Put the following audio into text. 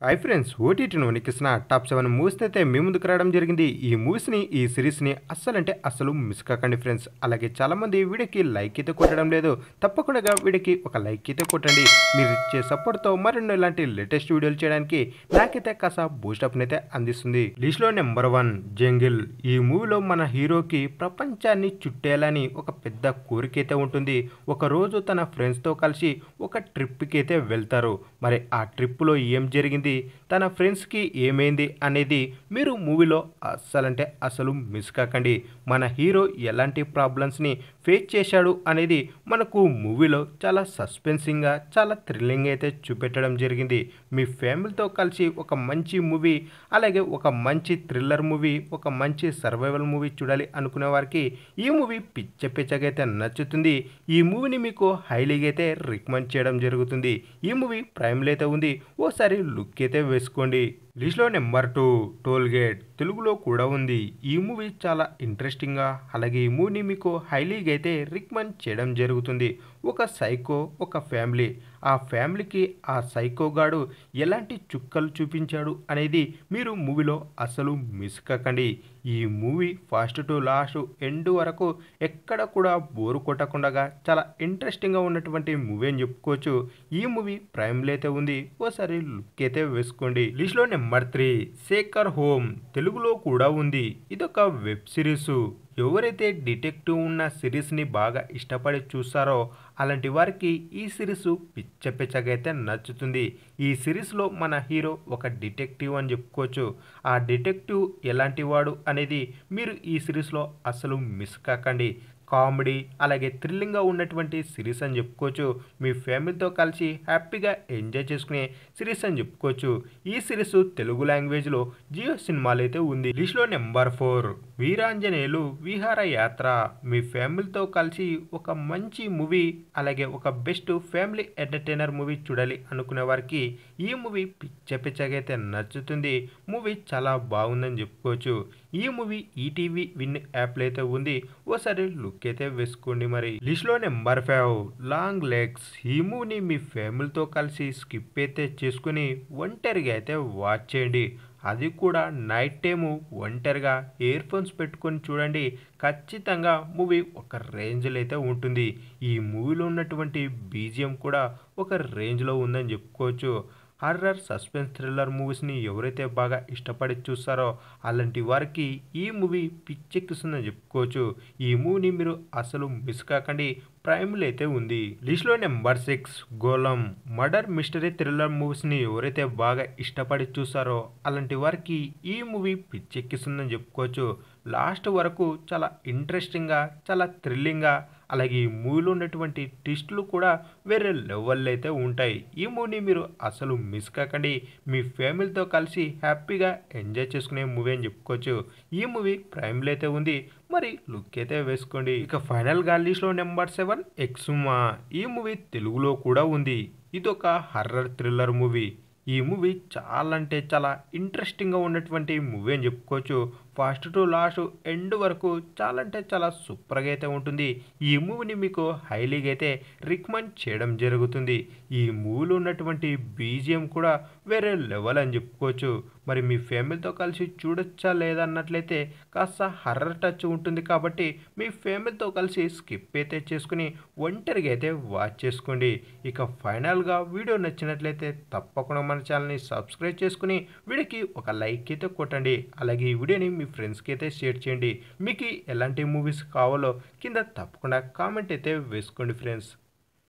Hi friends, ఓటీటీలో ఎక్కిసిన top 7 మూవీస్ని అయితే మీ ముందుకు రావడం జరిగింది. ఈ సిరీస్ని అస్సలంటే అస్సలు మిస్ కాకండి ఫ్రెండ్స్. అలాగే చాలామంది వీడియోకి లైక్ అయితే కొట్టడం లేదు. తప్పకుండా వీడియోకి ఒక లైక్ అయితే కొట్టండి. మీరు ఇచ్చే సపోర్ట్తో మరెన్నో ఇలాంటి లేటెస్ట్ వీడియోలు చేయడానికి నాకైతే కాస్త బూస్టప్ని అయితే అందిస్తుంది. లిస్ట్లో నెంబర్ 1 జంగిల్. ఈ మూవీలో మన హీరోకి ప్రపంచాన్ని చుట్టేయాలని ఒక పెద్ద కోరిక అయితే ఉంటుంది. ఒకరోజు తన ఫ్రెండ్స్తో కలిసి ఒక ట్రిప్కి అయితే వెళ్తారు. మరి ఆ ట్రిప్లో ఏం జరిగింది, తన ఫ్రెండ్స్కి ఏమైంది అనేది మీరు మూవీలో అస్సలంటే అసలు మిస్ కాకండి. మన హీరో ఎలాంటి ప్రాబ్లమ్స్ని ఫేస్ చేశాడు అనేది మనకు మూవీలో చాలా సస్పెన్సింగ్గా, చాలా థ్రిల్లింగ్ అయితే చూపెట్టడం జరిగింది. మీ ఫ్యామిలీతో కలిసి ఒక మంచి మూవీ, అలాగే ఒక మంచి థ్రిల్లర్ మూవీ, ఒక మంచి సర్వైవల్ మూవీ చూడాలి అనుకునే వారికి ఈ మూవీ పిచ్చగా అయితే నచ్చుతుంది. ఈ మూవీని మీకు హైలీగా అయితే రికమెండ్ చేయడం జరుగుతుంది. ఈ మూవీ ప్రైమ్లో అయితే ఉంది, ఓసారి లుక్ అయితే వేసుకోండి. లిస్ట్లో నెంబర్ 2 టోల్ గేట్. తెలుగులో కూడా ఉంది. ఈ మూవీ చాలా ఇంట్రెస్టింగ్గా, అలాగే ఈ మూవీని మీకు హైలీగా అయితే రికమెండ్ చేయడం జరుగుతుంది. ఒక సైకో, ఒక ఫ్యామిలీ. ఆ ఫ్యామిలీకి ఆ సైకో గాడు ఎలాంటి చుక్కలు చూపించాడు అనేది మీరు మూవీలో అసలు మిస్ కాకండి. ఈ movie first to last end వరకు ఎక్కడ కూడా బోరు కొట్టకుండా చాలా ఇంట్రెస్టింగ్గా ఉన్నటువంటి మూవీ అని చెప్పుకోవచ్చు. ఈ మూవీ ప్రైమ్లో అయితే ఉంది, ఓసారి లుక్ అయితే వేసుకోండి. లిస్ట్లో నెంబర్ 3 శేఖర్ హోమ్. తెలుగులో కూడా ఉంది. ఇదొక వెబ్ సిరీస్. ఎవరైతే డిటెక్టివ్ ఉన్న సిరీస్ని బాగా ఇష్టపడి చూస్తారో అలాంటి వారికి ఈ సిరీస్ పిచ్చగా అయితే నచ్చుతుంది. ఈ సిరీస్లో మన హీరో ఒక డిటెక్టివ్ అని చెప్పుకోవచ్చు. ఆ డిటెక్టివ్ ఎలాంటి వాడు అనేది మీరు ఈ సిరీస్లో అసలు మిస్ కాకండి. కామెడీ, అలాగే థ్రిల్లింగ్గా ఉన్నటువంటి సిరీస్ అని చెప్పుకోవచ్చు. మీ ఫ్యామిలీతో కలిసి హ్యాపీగా ఎంజాయ్ చేసుకునే సిరీస్ అని చెప్పుకోవచ్చు. ఈ సిరీస్ తెలుగు లాంగ్వేజ్లో జియో సినిమాలు అయితే ఉంది. లిస్ట్లో నెంబర్ 4 వీరాంజనేయులు విహార యాత్ర. మీ ఫ్యామిలీతో కలిసి ఒక మంచి మూవీ, అలాగే ఒక బెస్ట్ ఫ్యామిలీ ఎంటర్టైనర్ మూవీ చూడాలి అనుకునే వారికి ఈ మూవీ పిచ్చగా అయితే నచ్చుతుంది. మూవీ చాలా బాగుందని చెప్పుకోవచ్చు. ఈ మూవీ ఈటీవీ విన్ యాప్లో అయితే ఉంది, ఓసారి లుక్ అయితే వేసుకోండి. మరి లిస్ట్లో నెంబర్ 5 లాంగ్ లెగ్స్. ఈ మూవీని మీ ఫ్యామిలీతో కలిసి స్కిప్ అయితే చేసుకుని ఒంటరిగా అయితే వాచ్ చేయండి. అది కూడా నైట్ టైము ఒంటరిగా ఇయర్ ఫోన్స్ పెట్టుకొని చూడండి. ఖచ్చితంగా మూవీ ఒక రేంజ్లో అయితే ఉంటుంది. ఈ మూవీలో ఉన్నటువంటి బీజిఎం కూడా ఒక రేంజ్లో ఉందని చెప్పుకోవచ్చు. హర్రర్, సస్పెన్స్, థ్రిల్లర్ మూవీస్ని ఎవరైతే బాగా ఇష్టపడి చూస్తారో అలాంటి వారికి ఈ మూవీ పిచ్చెక్కిస్తుందని చెప్పుకోవచ్చు. ఈ మూవీని మీరు అసలు మిస్ కాకండి, ప్రైమ్లో అయితే ఉంది. లిస్ట్లో number 6 Golam. Murder, mystery, thriller మూవీస్ని ఎవరైతే బాగా ఇష్టపడి చూస్తారో అలాంటి వారికి ఈ మూవీ పిచ్చెక్కిస్తుందని చెప్పుకోవచ్చు. లాస్ట్ వరకు చాలా ఇంట్రెస్టింగ్గా, చాలా థ్రిల్లింగ్గా, అలాగే ఈ మూవీలో ఉన్నటువంటి ట్విస్టులు కూడా వేరే లెవెల్లో అయితే ఉంటాయి. ఈ మూవీని మీరు అసలు మిస్ కాకండి. మీ ఫ్యామిలీతో కలిసి హ్యాపీగా ఎంజాయ్ చేసుకునే మూవీ అని చెప్పుకోవచ్చు. ఈ మూవీ ప్రైమ్లో అయితే ఉంది, మరి లుక్ అయితే వేసుకోండి. ఇక ఫైనల్గా లిస్ట్లో నెంబర్ 7 ఎక్సుమా. ఈ మూవీ తెలుగులో కూడా ఉంది. ఇదొక హర్రర్ థ్రిల్లర్ మూవీ. ఈ మూవీ చాలా అంటే చాలా ఇంట్రెస్టింగ్గా ఉన్నటువంటి మూవీ అని చెప్పుకోవచ్చు. ఫస్ట్ టు లాస్ట్ ఎండ్ వరకు చాలా అంటే చాలా సూపర్గా అయితే ఉంటుంది. ఈ మూవీని మీకు హైలీగా అయితే రికమెండ్ చేయడం జరుగుతుంది. ఈ మూవీలో ఉన్నటువంటి బీజిఎం కూడా వేరే లెవెల్ అని చెప్పుకోవచ్చు. మరి మీ ఫ్యామిలీతో కలిసి చూడొచ్చా లేదా అన్నట్లయితే కాస్త హర్రర్ టచ్ ఉంటుంది కాబట్టి మీ ఫ్యామిలీతో కలిసి స్కిప్ అయితే చేసుకుని ఒంటరిగా అయితే వాచ్ చేసుకోండి. ఇక ఫైనల్గా వీడియో నచ్చినట్లయితే తప్పకుండా మన ఛానల్ని సబ్స్క్రైబ్ చేసుకుని వీడియోకి ఒక లైక్ అయితే కొట్టండి. అలాగే ఈ వీడియోని మీ ఫ్రెండ్స్కి అయితే షేర్ చేయండి. మీకు ఎలాంటి మూవీస్ కావాలో కింద తప్పకుండా కామెంట్ అయితే వేసుకోండి ఫ్రెండ్స్.